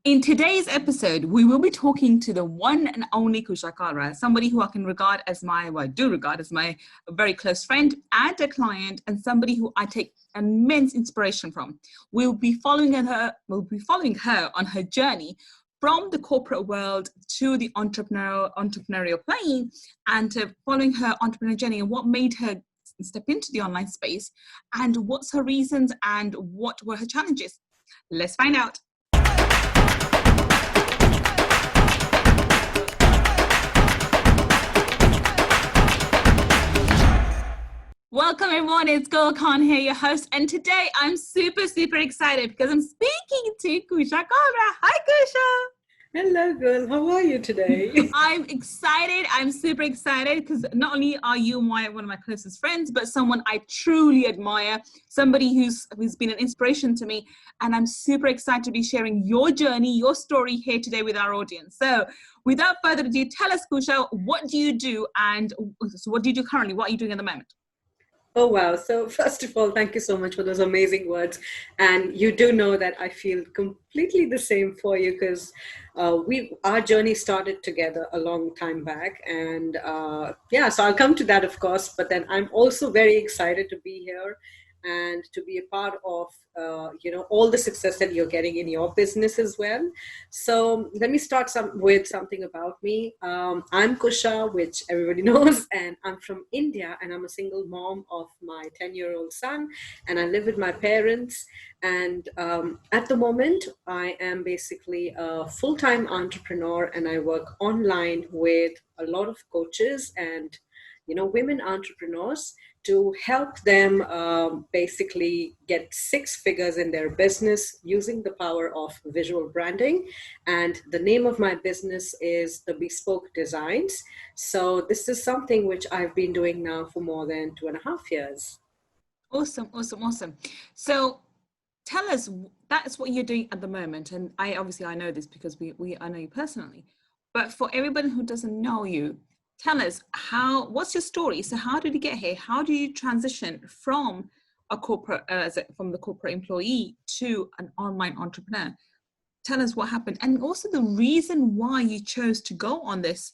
In today's episode, we will be talking to the one and only Kusha Karla, somebody who I can regard as I do regard as my very close friend and a client, and somebody who I take immense inspiration from. We'll be following her on her journey from the corporate world to the entrepreneurial plane, and following her entrepreneurial journey and what made her step into the online space, and what's her reasons and what were her challenges. Let's find out. Welcome everyone, it's Gull Khan here, your host, and today I'm super excited because I'm speaking to Kusha Karla. Hi Kusha! Hello girl, how are you today? I'm excited, I'm super excited because not only are you one of my closest friends, but someone I truly admire, somebody who's been an inspiration to me, and I'm super excited to be sharing your journey, your story here today with our audience. So without further ado, tell us Kusha, what do you do and so what do you do currently? What are you doing at the moment? Oh, wow. So first of all, thank you so much for those amazing words. And you do know that I feel completely the same for you because our journey started together a long time back. And so I'll come to that, of course. But then I'm also very excited to be here and to be a part of, all the success that you're getting in your business as well. So let me start with something about me. I'm Kusha, which everybody knows, and I'm from India, and I'm a single mom of my 10-year-old son, and I live with my parents. And at the moment, I am basically a full-time entrepreneur, and I work online with a lot of coaches and women entrepreneurs to help them basically get 6 figures in their business using the power of visual branding. And the name of my business is The Bespoke Designs. So this is something which I've been doing now for more than 2.5 years. Awesome. So tell us, that's what you're doing at the moment. And I know this because I know you personally. But for everybody who doesn't know you, tell us what's your story? So how did you get here? How do you transition from the corporate employee to an online entrepreneur? Tell us what happened, and also the reason why you chose to go on this.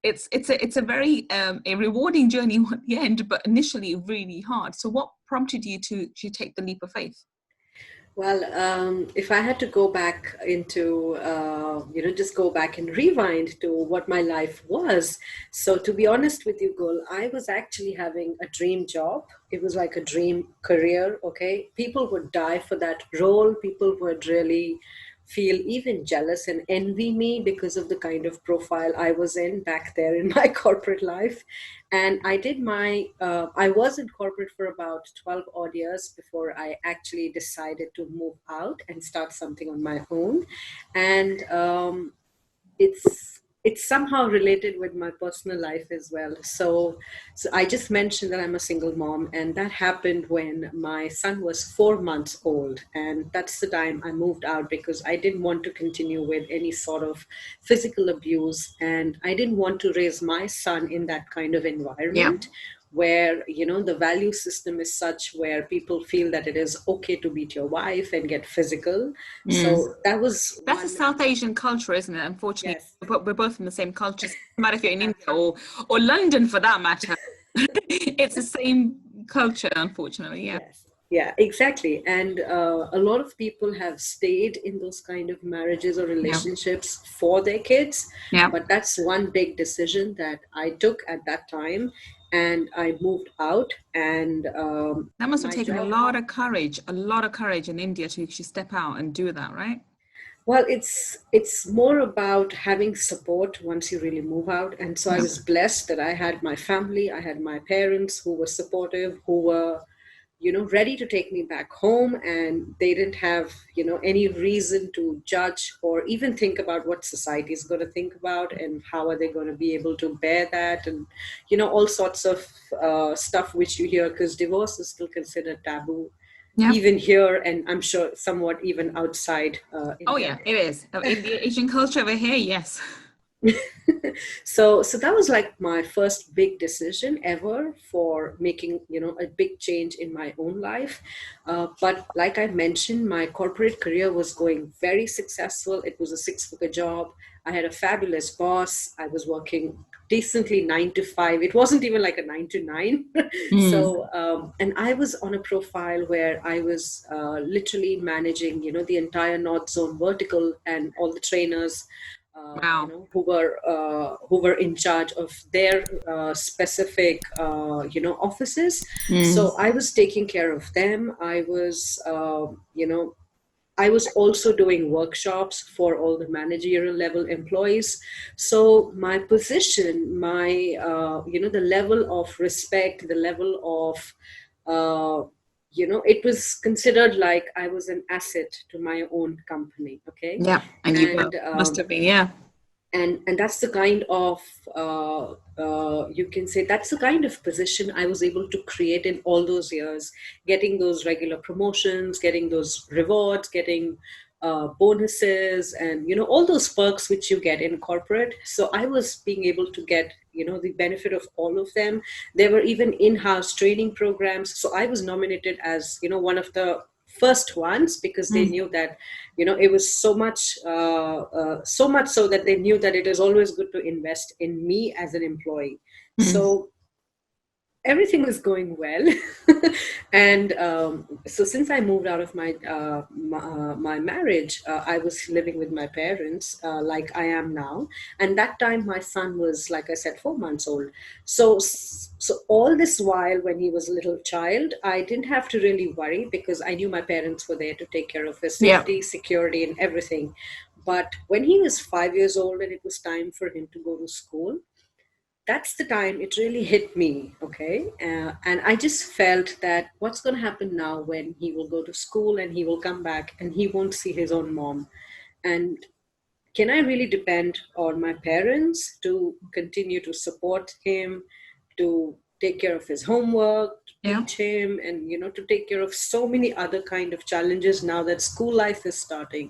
It's a very a rewarding journey at the end, but initially really hard. So what prompted you to take the leap of faith? Well, if I had to go back into, just go back and rewind to what my life was. So to be honest with you, Gul, I was actually having a dream job. It was like a dream career, okay? People would die for that role. People would really feel even jealous and envy me because of the kind of profile I was in back there in my corporate life. And I did I was in corporate for about 12 odd years before I actually decided to move out and start something on my own. And it's somehow related with my personal life as well. So I just mentioned that I'm a single mom, and that happened when my son was 4 months old. And that's the time I moved out because I didn't want to continue with any sort of physical abuse. And I didn't want to raise my son in that kind of environment. Yeah. Where, the value system is such where people feel that it is okay to beat your wife and get physical. So that's a South Asian culture, isn't it? Unfortunately, yes. We're both in the same culture. No matter if you're in India or London for that matter. It's the same culture, unfortunately. Yeah. Yes. Yeah, exactly. And a lot of people have stayed in those kind of marriages or relationships for their kids. Yeah. But that's one big decision that I took at that time. And I moved out, and that must have taken a lot of courage in India to step out and do that, right? Well, it's more about having support once you really move out. And so I was blessed that I had my family, I had my parents who were supportive, who were ready to take me back home, and they didn't have, any reason to judge or even think about what society is going to think about and how are they going to be able to bear that, and, all sorts of stuff which you hear, because divorce is still considered taboo. Yeah. Even here, and I'm sure somewhat even outside. India. Oh yeah, it is. In the Asian culture over here, yes. So that was like my first big decision ever for making, a big change in my own life. But like I mentioned, my corporate career was going very successful. It was a six-figure job. I had a fabulous boss. I was working decently 9 to 5. It wasn't even like a 9 to 9. Mm. And I was on a profile where I was literally managing, the entire North Zone vertical and all the trainers, Wow. who were in charge of their specific offices. Mm. So I was taking care of them. I was also doing workshops for all the managerial level employees. So my position, the level of respect, the level of, it was considered like I was an asset to my own company. Okay. Yeah. And you And must have been, yeah. and that's the kind of you can say that's the kind of position I was able to create in all those years, getting those regular promotions, getting those rewards, getting bonuses, and all those perks which you get in corporate. So I was being able to get the benefit of all of them. There were even in-house training programs, so I was nominated as one of the first ones, because they Mm. knew that it was so much so that they knew that it is always good to invest in me as an employee. Mm. So everything was going well. And so since I moved out of my marriage, I was living with my parents, like I am now. And that time my son was, like I said, 4 months old. So all this while, when he was a little child, I didn't have to really worry, because I knew my parents were there to take care of his Yeah. safety, security, and everything. But when he was 5 years old and it was time for him to go to school, that's the time it really hit me. Okay. And I just felt that what's going to happen now when he will go to school and he will come back and he won't see his own mom? And can I really depend on my parents to continue to support him, to take care of his homework, to Yeah. teach him, and to take care of so many other kind of challenges now that school life is starting?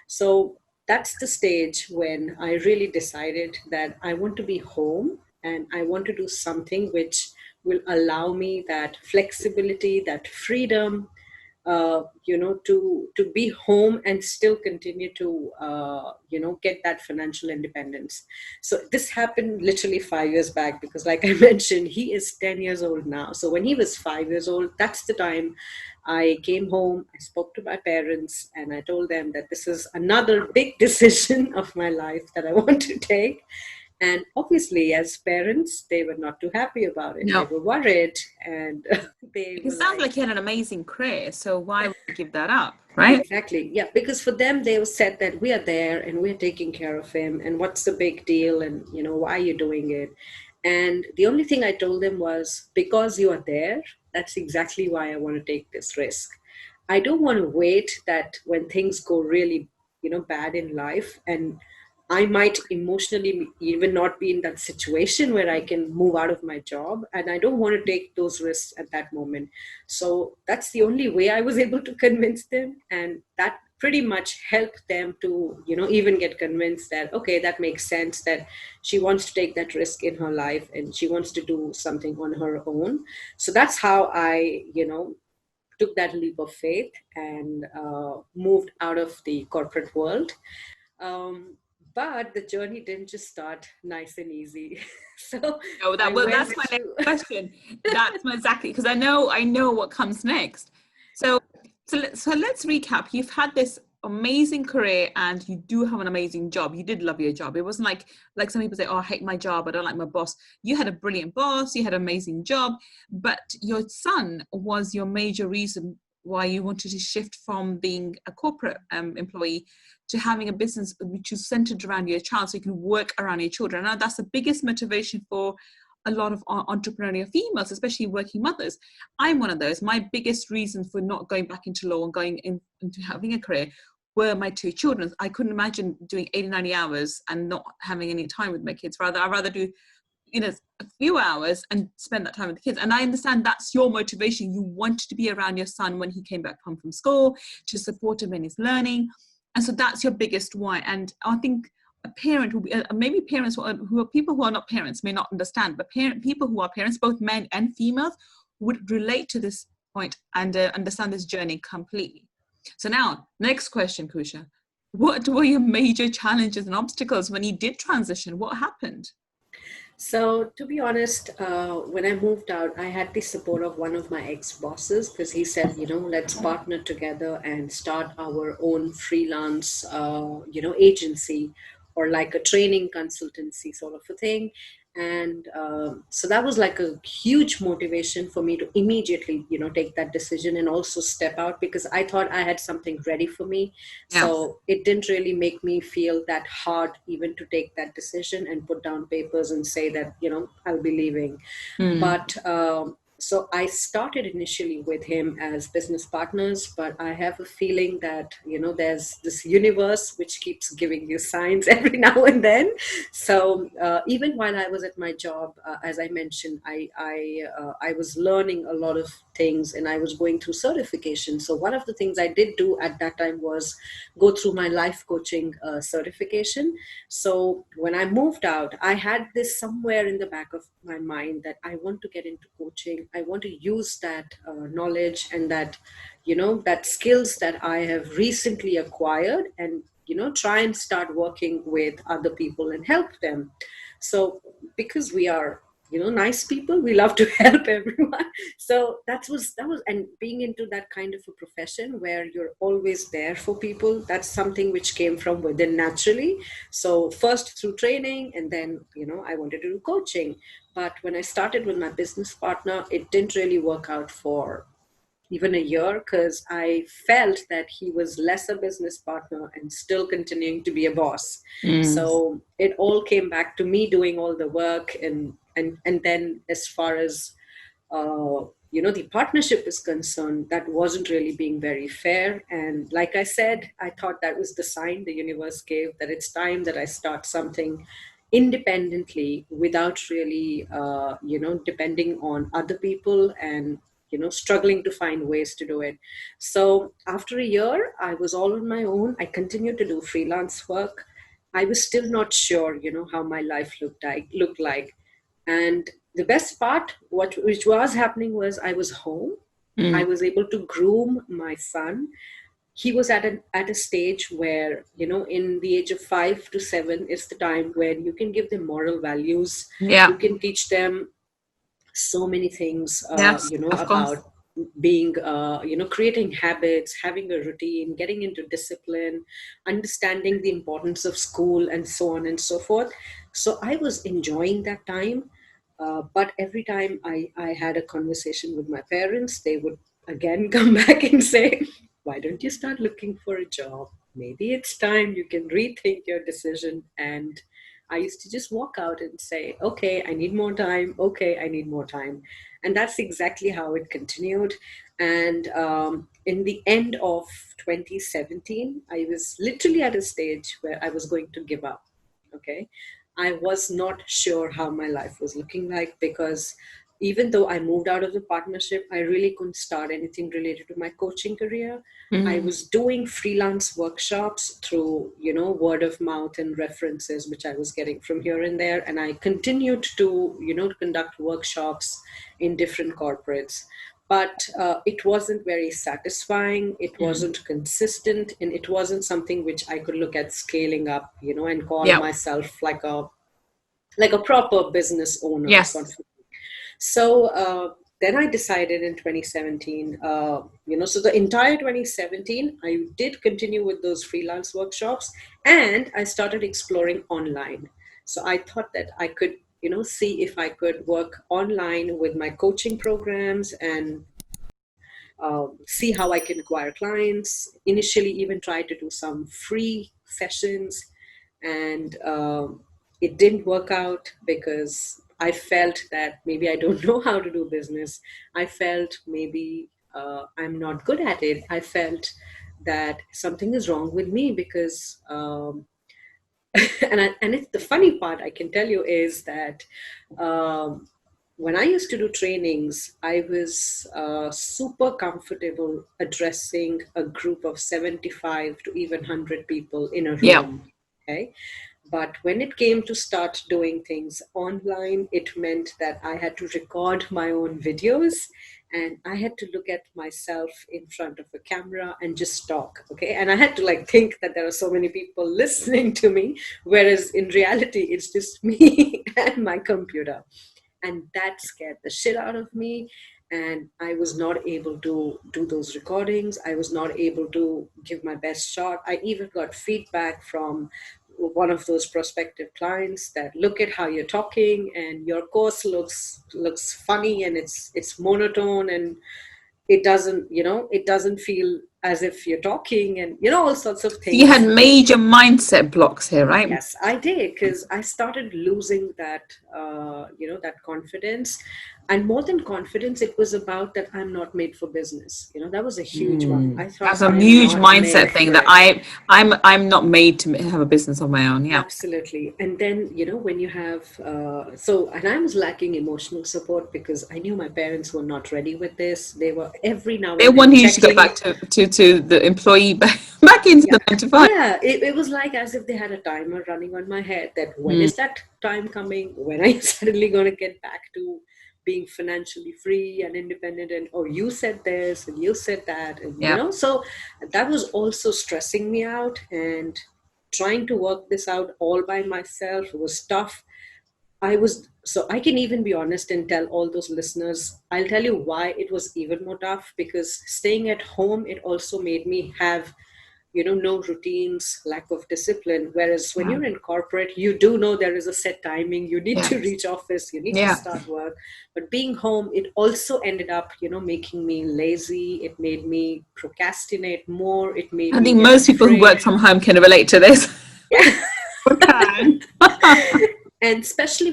So that's the stage when I really decided that I want to be home, and I want to do something which will allow me that flexibility, that freedom, to be home and still continue to get that financial independence. So this happened literally 5 years back, because like I mentioned, he is 10 years old now. So when he was 5 years old, that's the time I came home, I spoke to my parents, and I told them that this is another big decision of my life that I want to take. And obviously, as parents, they were not too happy about it. They No. were worried, and they It were sounds like, like you had an amazing career, so why would you give that up, right? exactly. Yeah, because for them, they said that we are there and we're taking care of him, and what's the big deal, and why are you doing it? And the only thing I told them was, because you are there, that's exactly why I want to take this risk. I don't want to wait that when things go really, bad in life, and I might emotionally even not be in that situation where I can move out of my job, and I don't want to take those risks at that moment. So that's the only way I was able to convince them, and that pretty much helped them to, even get convinced that, okay, that makes sense, that she wants to take that risk in her life and she wants to do something on her own. So that's how I, took that leap of faith and moved out of the corporate world. Um, but the journey didn't just start nice and easy. So Oh, I well, went that's my next through. question. That's exactly, because I know what comes next. So, so let's recap. You've had this amazing career, and you do have an amazing job. You did love your job. It wasn't like some people say, "Oh, I hate my job. I don't like my boss." You had a brilliant boss. You had an amazing job, but your son was your major reason why you wanted to shift from being a corporate employee to having a business which is centered around your child, so you can work around your children. Now, that's the biggest motivation for a lot of entrepreneurial females, especially working mothers. I'm one of those. My biggest reason for not going back into law and going into having a career were my two children. I couldn't imagine doing 80, 90 hours and not having any time with my kids. I'd rather do a few hours and spend that time with the kids. And I understand that's your motivation. You wanted to be around your son when he came back home from school, to support him in his learning. And so that's your biggest why. And I think a parent who maybe parents who are people who are not parents may not understand, but people who are parents, both men and females, would relate to this point and understand this journey completely. So now, next question, Kusha. What were your major challenges and obstacles when you did transition? What happened? So, to be honest, when I moved out, I had the support of one of my ex-bosses because he said, let's partner together and start our own freelance, agency or like a training consultancy sort of a thing. And so that was like a huge motivation for me to immediately, take that decision and also step out because I thought I had something ready for me. Yeah. So it didn't really make me feel that hard even to take that decision and put down papers and say that, I'll be leaving. But so I started initially with him as business partners, but I have a feeling that, there's this universe which keeps giving you signs every now and then. So even while I was at my job, as I mentioned, I was learning a lot of things and I was going through certification. So one of the things I did do at that time was go through my life coaching certification. So when I moved out, I had this somewhere in the back of my mind that I want to get into coaching. I want to use that knowledge and that, that skills that I have recently acquired and, try and start working with other people and help them. So because we are, nice people, we love to help everyone. So that was, and being into that kind of a profession where you're always there for people, that's something which came from within naturally. So first through training, and then, I wanted to do coaching. But when I started with my business partner, it didn't really work out for even a year because I felt that he was less a business partner and still continuing to be a boss. So it all came back to me doing all the work, and then as far as the partnership is concerned, that wasn't really being very fair. And like I said, I thought that was the sign the universe gave that it's time that I start something independently without really, depending on other people and struggling to find ways to do it. So after a year, I was all on my own. I continued to do freelance work. I was still not sure, how my life looked like. And the best part, which was happening, was I was home. I was able to groom my son. He was at a stage where, in the age of 5 to 7 is the time where you can give them moral values. Yeah. You can teach them so many things, Yes, of course. about being, creating habits, having a routine, getting into discipline, understanding the importance of school, and so on and so forth. So I was enjoying that time. But every time I had a conversation with my parents, they would again come back and say, why don't you start looking for a job? Maybe it's time you can rethink your decision. And I used to just walk out and say, okay, I need more time. Okay, I need more time. And that's exactly how it continued. And in the end of 2017, I was literally at a stage where I was going to give up. Okay. I was not sure how my life was looking like because even though I moved out of the partnership, I really couldn't start anything related to my coaching career. I was doing freelance workshops through, word of mouth and references, which I was getting from here and there. And I continued to, conduct workshops in different corporates. But it wasn't very satisfying. It wasn't consistent, and it wasn't something which I could look at scaling up, and call myself like a proper business owner. Yes. So then I decided in 2017, so the entire 2017, I did continue with those freelance workshops, and I started exploring online. So I thought that I could, see if I could work online with my coaching programs and see how I can acquire clients. Initially, even tried to do some free sessions, and it didn't work out because I felt that maybe I don't know how to do business. I felt maybe I'm not good at it. I felt that something is wrong with me because, and it's the funny part I can tell you is that um, when I used to do trainings, I was super comfortable addressing a group of 75 to even 100 people in a room. Okay. But when it came to start doing things online, it meant that I had to record my own videos and I had to look at myself in front of a camera and just talk. Okay. And I had to like think that there are so many people listening to me, whereas in reality, it's just me and my computer. And that scared the shit out of me. And I was not able to do those recordings. I was not able to give my best shot. I even got feedback from one of those prospective clients that look at how you're talking and your course looks funny and it's monotone and it doesn't feel as if you're talking and all sorts of So you had things. major mindset blocks here, right? Yes, I did, because I started losing that, that confidence. And more than confidence, it was about that I'm not made for business. That was a huge one. I thought That's a I am huge not mindset made thing for that it. I'm not made to have a business of my own. Yeah. Absolutely. And then, when you have, and I was lacking emotional support because I knew my parents were not ready with this. They were every now They and then want you to go back checking. to the employee back into Yeah. the 9 to 5. Yeah. It was like as if they had a timer running on my head that when is that time coming? When are you suddenly going to get back to being financially free and independent? And, oh, you said this and you said that. And, Yeah. so that was also stressing me out, and trying to work this out all by myself was tough. So I can even be honest and tell all those listeners, I'll tell you why it was even more tough, because staying at home, it also made me have no routines, lack of discipline. Whereas when Yeah. you're in corporate, you do know there is a set timing, you need Yeah. to reach office, you need to Yeah. start work. But being home, it also ended up, making me lazy. It made me procrastinate more. It made I me think get most people who afraid. work from home can relate to this. Yeah. Okay. And especially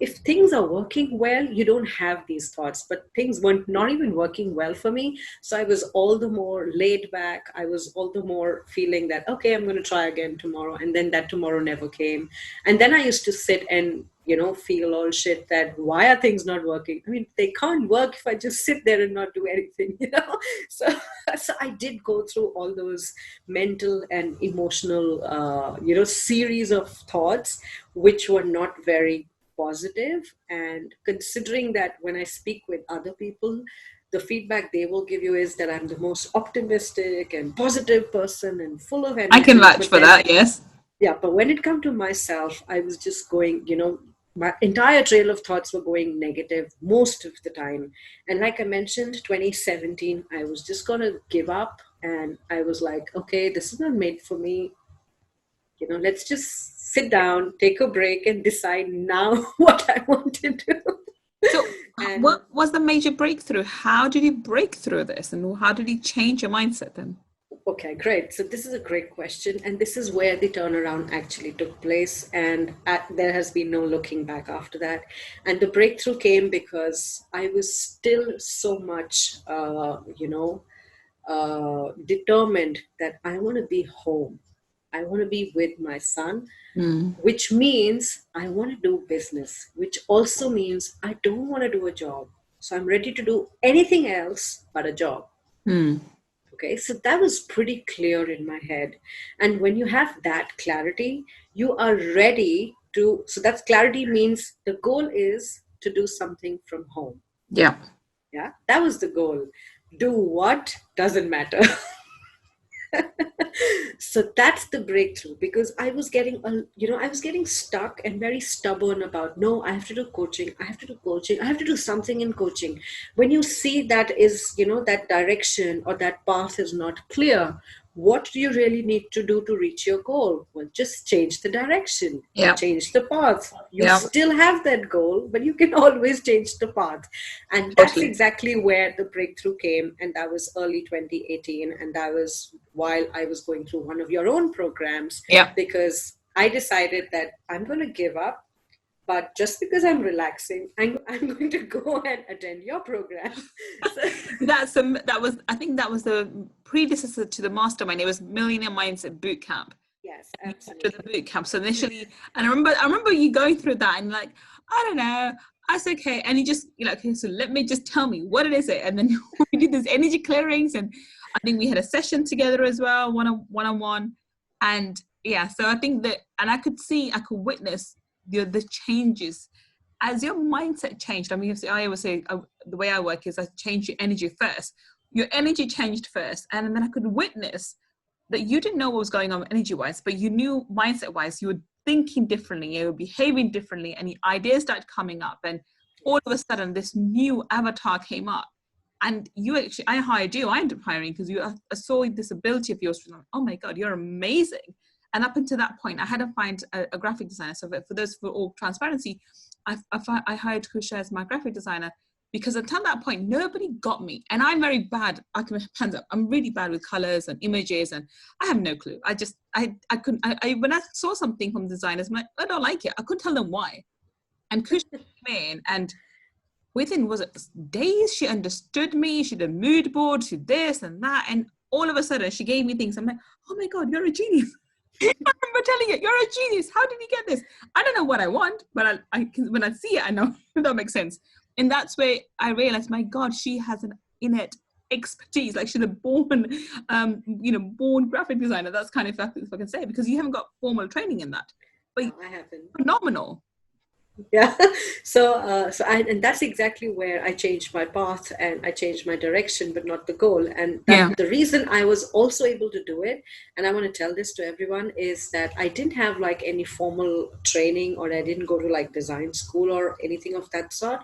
if things are working well, you don't have these thoughts, but things weren't not even working well for me. So I was all the more laid back. I was all the more feeling that, okay, I'm going to try again tomorrow, and then that tomorrow never came. And then I used to sit and feel all shit that why are things not working. I mean, they can't work if I just sit there and not do anything. So so I did go through all those mental and emotional series of thoughts which were not very positive. And considering that when I speak with other people, the feedback they will give you is that I'm the most optimistic and positive person and full of I can energy. vouch But for then, that. Yes. yeah, but when it come to myself, I was just going, my entire trail of thoughts were going negative most of the time. And like I mentioned, 2017, I was just going to give up. And I was like, okay, this is not made for me. Let's just sit down, take a break, and decide now what I want to do. So, And what was the major breakthrough? How did you break through this, and how did you change your mindset then? okay, great. So this is a great question, and this is where the turnaround actually took place, and there has been no looking back after that. And the breakthrough came because I was still so much, determined that I want to be home. I want to be with my son, which means I want to do business, which also means I don't want to do a job. So I'm ready to do anything else but a job. Okay, so that was pretty clear in my head. And when you have that clarity, you are ready to. So that clarity means the goal is to do something from home. Yeah. Yeah, that was the goal. Do what doesn't matter. So that's the breakthrough, because I was getting I was getting stuck and very stubborn about, no, I have to do coaching, I have to do coaching, I have to do something in coaching. When you see that is that direction or that path is not clear, what do you really need to do to reach your goal? Well, just change the direction, Yeah. change the path. You Yeah. still have that goal, but you can always change the path. And that's Totally. exactly where the breakthrough came. And that was early 2018. And that was while I was going through one of your own programs, Yeah. because I decided that I'm going to give up. But just because I'm relaxing, I'm going to go and attend your program. So, I think that was the predecessor to the mastermind. It was Millionaire Mindset Bootcamp. yes, You went to the absolutely. boot camp. So initially, and I remember you going through that and like, I don't know, that's okay. And you just, you're like, okay, so let me just tell me what it is it. And then we did this energy clearings, and I think we had a session together as well, one on one. And yeah, so I think that, and I could witness the changes as your mindset changed. I mean, I always say the way I work is I change your energy first. Your energy changed first, and then I could witness that you didn't know what was going on energy-wise, but you knew mindset-wise, you were thinking differently, you were behaving differently, and the ideas started coming up, and all of a sudden this new avatar came up. And you actually, I hired you, I ended up hiring because I saw this ability of yours. Like, oh my God, you're amazing. And up until that point, I had to find a graphic designer. So for all transparency, I hired Kusha as my graphic designer, because until that point, nobody got me. And I'm very bad. I can hands up. I'm really bad with colors and images, and I have no clue. I couldn't. When I saw something from designers, I'm like, I don't like it. I couldn't tell them why. And Kusha came in, and within days, she understood me. She did a mood board, she did this and that, and all of a sudden, she gave me things. I'm like, oh my God, you're a genius. I remember telling you, you're a genius. How did you get this? I don't know what I want, but when I see it, I know. If that makes sense. And that's where I realized, my God, she has an innate expertise. Like, she's a born, born graphic designer. That's kind of, if I can say, because you haven't got formal training in that. But No, I haven't. Phenomenal. Yeah. And that's exactly where I changed my path and I changed my direction, but not the goal. And the reason I was also able to do it, and I want to tell this to everyone, is that I didn't have like any formal training, or I didn't go to like design school or anything of that sort.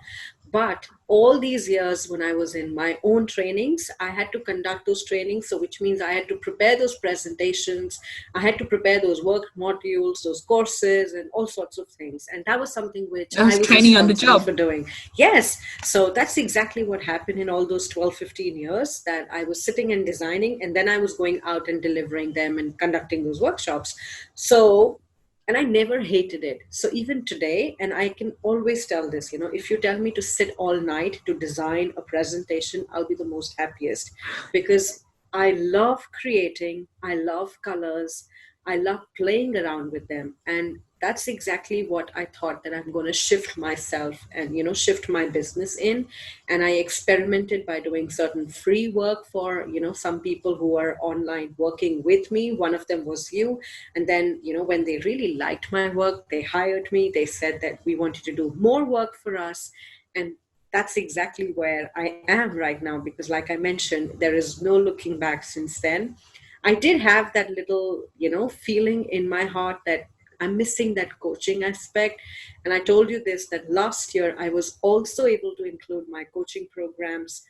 But all these years when I was in my own trainings, I had to conduct those trainings. So which means I had to prepare those presentations. I had to prepare those work modules, those courses, and all sorts of things. And that was something which I was training on the job for doing. Yes. So that's exactly what happened in all those 12, 15 years, that I was sitting and designing, and then I was going out and delivering them and conducting those workshops. So, and I never hated it. So even today, and I can always tell this, if you tell me to sit all night to design a presentation, I'll be the most happiest, because I love creating, I love colors, I love playing around with them. And that's exactly what I thought that I'm going to shift myself and, shift my business in. And I experimented by doing certain free work for, some people who are online working with me. One of them was you. And then, when they really liked my work, they hired me. They said that we wanted to do more work for us. And that's exactly where I am right now, because like I mentioned, there is no looking back since then. I did have that little, feeling in my heart that I'm missing that coaching aspect. And I told you this, that last year I was also able to include my coaching programs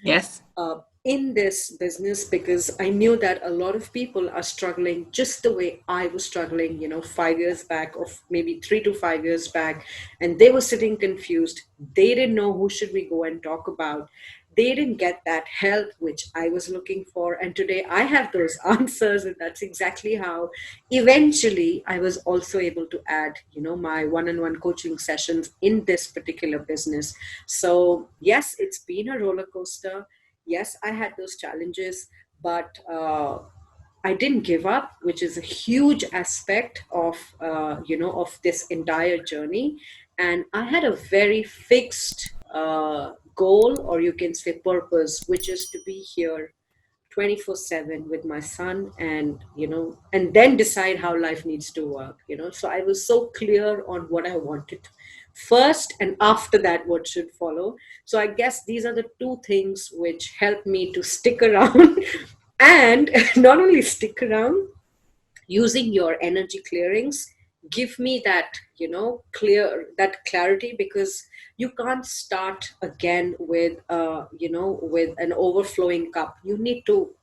in this business, because I knew that a lot of people are struggling just the way I was struggling, 5 years back, or maybe 3 to 5 years back. And they were sitting confused. They didn't know who should we go and talk about. They didn't get that help which I was looking for. And today I have those answers. And that's exactly how eventually I was also able to add, my one-on-one coaching sessions in this particular business. So yes, it's been a roller coaster. Yes, I had those challenges, but I didn't give up, which is a huge aspect of, of this entire journey. And I had a very fixed goal, or you can say purpose, which is to be here 24/7 with my son, and and then decide how life needs to work. So I was so clear on what I wanted first, and after that what should follow. So I guess these are the two things which help me to stick around and not only stick around, using your energy clearings give me that clarity, because you can't start again with with an overflowing cup. You need to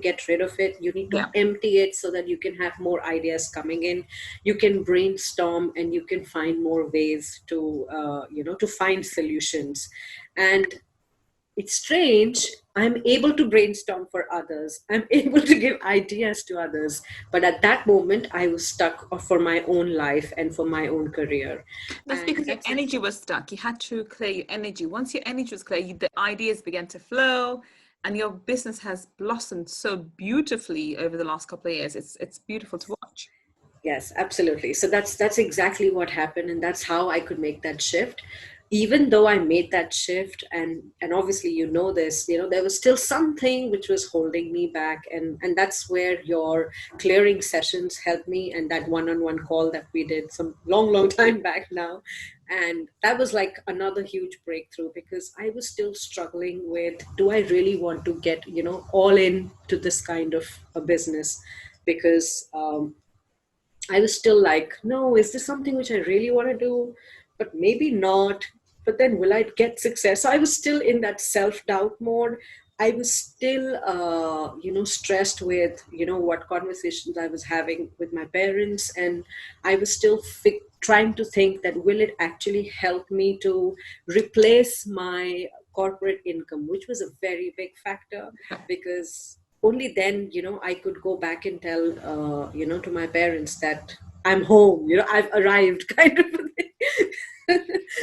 get rid of it. You need to empty it so that you can have more ideas coming in. You can brainstorm and you can find more ways to to find solutions. And it's strange, I'm able to brainstorm for others, I'm able to give ideas to others, but at that moment I was stuck for my own life and for my own career. That's because your energy was stuck. You had to clear your energy. Once your energy was clear, the ideas began to flow, and your business has blossomed so beautifully over the last couple of years. It's beautiful to watch. Yes, absolutely. So that's exactly what happened, and that's how I could make that shift. even though I made that shift, and obviously this, there was still something which was holding me back, and that's where your clearing sessions helped me, and that one-on-one call that we did some long time back now. And that was like another huge breakthrough, because I was still struggling with, do I really want to get all in to this kind of a business? Because I was still like, no, is this something which I really want to do? But maybe not. But then will I get success? So I was still in that self-doubt mode. I was still, stressed with, what conversations I was having with my parents. And I was still trying to think that, will it actually help me to replace my corporate income, which was a very big factor, because only then I could go back and tell to my parents that I'm home, I've arrived, kind of a thing.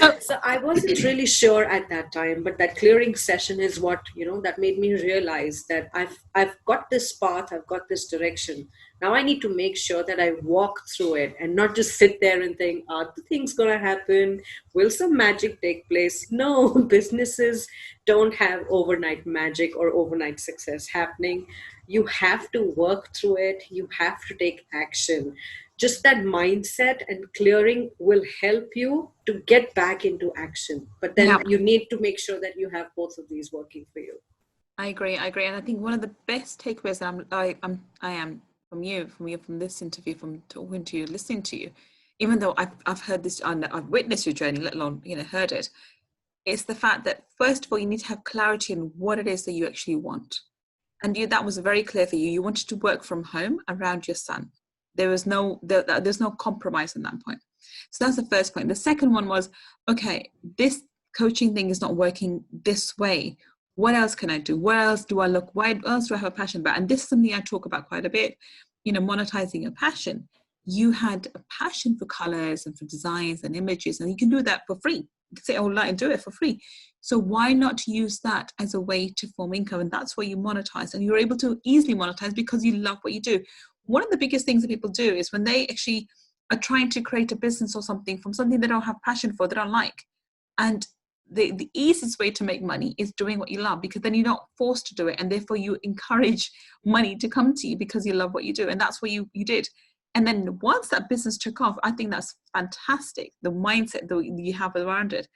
Oh, So I wasn't really sure at that time, but that clearing session is what that made me realize that I've got this path, I've got this direction. Now I need to make sure that I walk through it and not just sit there and think, are the things gonna happen? Will some magic take place? No, businesses don't have overnight magic or overnight success happening. You have to work through it, you have to take action. Just that mindset and clearing will help you to get back into action. But yeah, then you need to make sure that you have both of these working for you. I agree. And I think one of the best takeaways that I am from this interview, from talking to you, listening to you, even though I've heard this and I've witnessed your journey, let alone heard it, it's the fact that first of all you need to have clarity on what it is that you actually want, and that was very clear for you. You wanted to work from home around your son. There's no compromise on that point. So that's the first point. The second one was, okay, this coaching thing is not working this way. What else can I do? Where else do I look? Why else do I have a passion about? And this is something I talk about quite a bit, monetizing a passion. You had a passion for colors and for designs and images, and you can do that for free. You can say, oh, and do it for free. So why not use that as a way to form income? And that's where you monetize, and you're able to easily monetize because you love what you do. One of the biggest things that people do is when they actually are trying to create a business or something from something they don't have passion for, they don't like. And the easiest way to make money is doing what you love, because then you're not forced to do it, and therefore you encourage money to come to you because you love what you do. And that's what you did. And then once that business took off, I think that's fantastic, the mindset that you have around it.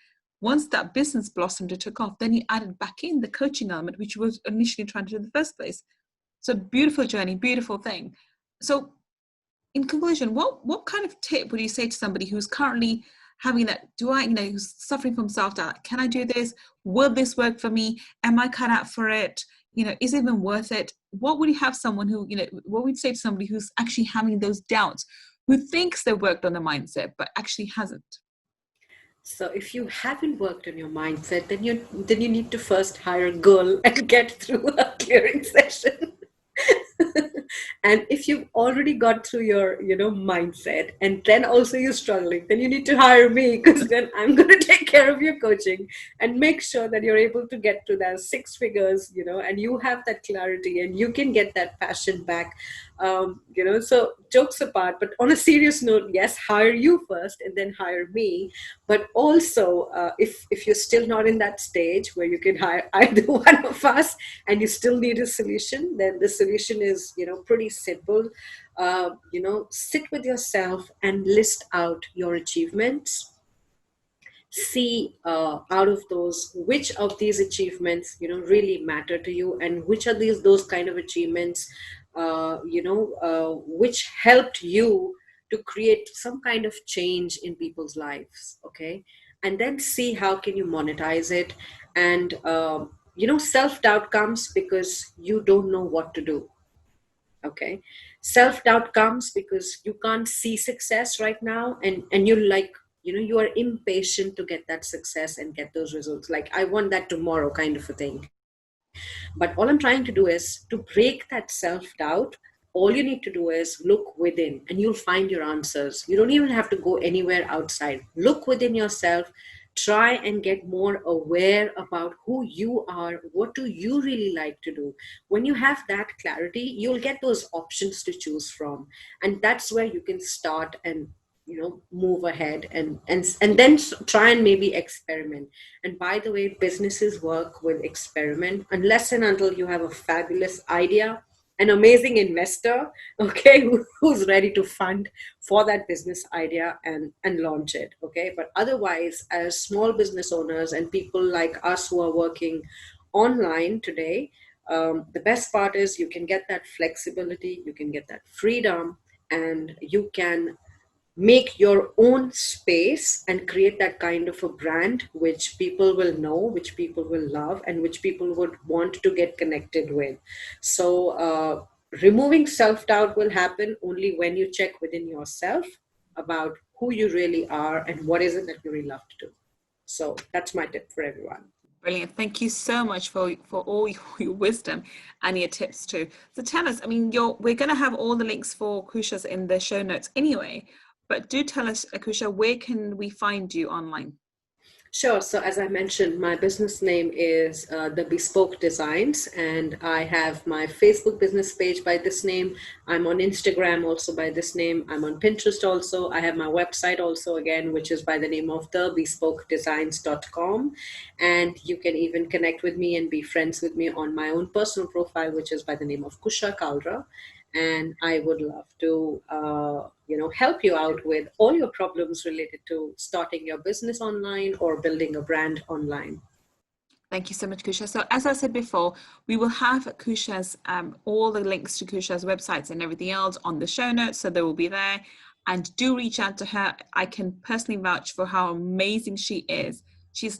Once that business blossomed and took off, then you added back in the coaching element, which you was initially trying to do in the first place. So beautiful journey, beautiful thing. So in conclusion, what kind of tip would you say to somebody who's currently having that, who's suffering from self-doubt? Can I do this? Will this work for me? Am I cut out for it? Is it even worth it? What would you have someone who, what would you say to somebody who's actually having those doubts, who thinks they've worked on the mindset, but actually hasn't? So if you haven't worked on your mindset, then you need to first hire a girl and get through a clearing session. And if you've already got through your mindset, and then also you're struggling, then you need to hire me, because then I'm going to take care of your coaching and make sure that you're able to get to that 6 figures, and you have that clarity and you can get that passion back. So jokes apart, but on a serious note, yes, hire you first and then hire me. But also, if you're still not in that stage where you can hire either one of us and you still need a solution, then the solution is, pretty simple. Sit with yourself and list out your achievements. See out of those, which of these achievements really matter to you, and which are those kind of achievements which helped you to create some kind of change in people's lives. Okay, and then see how can you monetize it. And self-doubt comes because you don't know what to do. Okay, self-doubt comes because you can't see success right now, and you're like, you are impatient to get that success and get those results, like I want that tomorrow, kind of a thing. But all I'm trying to do is to break that self-doubt. All you need to do is look within and you'll find your answers. You don't even have to go anywhere outside. Look within yourself. Try and get more aware about who you are. What do you really like to do? When you have that clarity, you'll get those options to choose from. And that's where you can start and move ahead and then try and maybe experiment. And by the way, businesses work with experiment unless and until you have a fabulous idea, an amazing investor, okay, who's ready to fund for that business idea and launch it, okay. But otherwise, as small business owners and people like us who are working online today, the best part is you can get that flexibility, you can get that freedom, and you can make your own space and create that kind of a brand which people will know, which people will love, and which people would want to get connected with. So removing self-doubt will happen only when you check within yourself about who you really are and what is it that you really love to do. So that's my tip for everyone. Brilliant. Thank you so much for all your wisdom and your tips too. So tell us, I mean, we're going to have all the links for Kusha's in the show notes anyway, but do tell us, Kusha, where can we find you online? Sure. So as I mentioned, my business name is The Bespoke Designs, and I have my Facebook business page by this name. I'm on Instagram also by this name. I'm on Pinterest also. I have my website also again, which is by the name of thebespokedesigns.com. And you can even connect with me and be friends with me on my own personal profile, which is by the name of Kusha Kalra. And I would love to, help you out with all your problems related to starting your business online or building a brand online. Thank you so much, Kusha. So as I said before, we will have Kusha's, all the links to Kusha's websites and everything else on the show notes. So they will be there. And do reach out to her. I can personally vouch for how amazing she is. She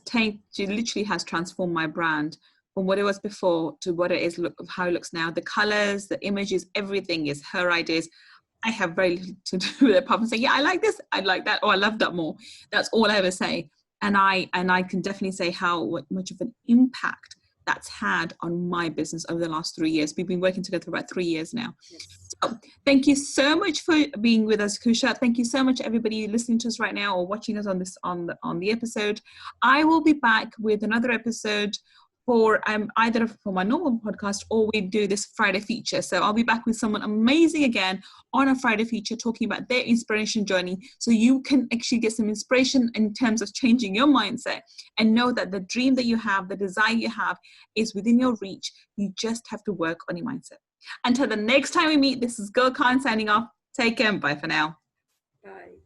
literally has transformed my brand from what it was before to what it is, how it looks now. The colors, the images, everything is her ideas. I have very little to do with it apart from saying, yeah, I like this, I like that, or I love that more. That's all I ever say. And I can definitely say how much of an impact that's had on my business over the last 3 years. We've been working together for about 3 years now. Yes. So thank you so much for being with us, Kusha. Thank you so much, everybody listening to us right now or watching us on the episode. I will be back with another episode for either for my normal podcast or we do this Friday feature. So I'll be back with someone amazing again on a Friday feature talking about their inspiration journey, so you can actually get some inspiration in terms of changing your mindset and know that the dream that you have, the desire you have is within your reach. You just have to work on your mindset. Until the next time we meet, this is Gull Khan signing off. Take care and bye for now. Bye.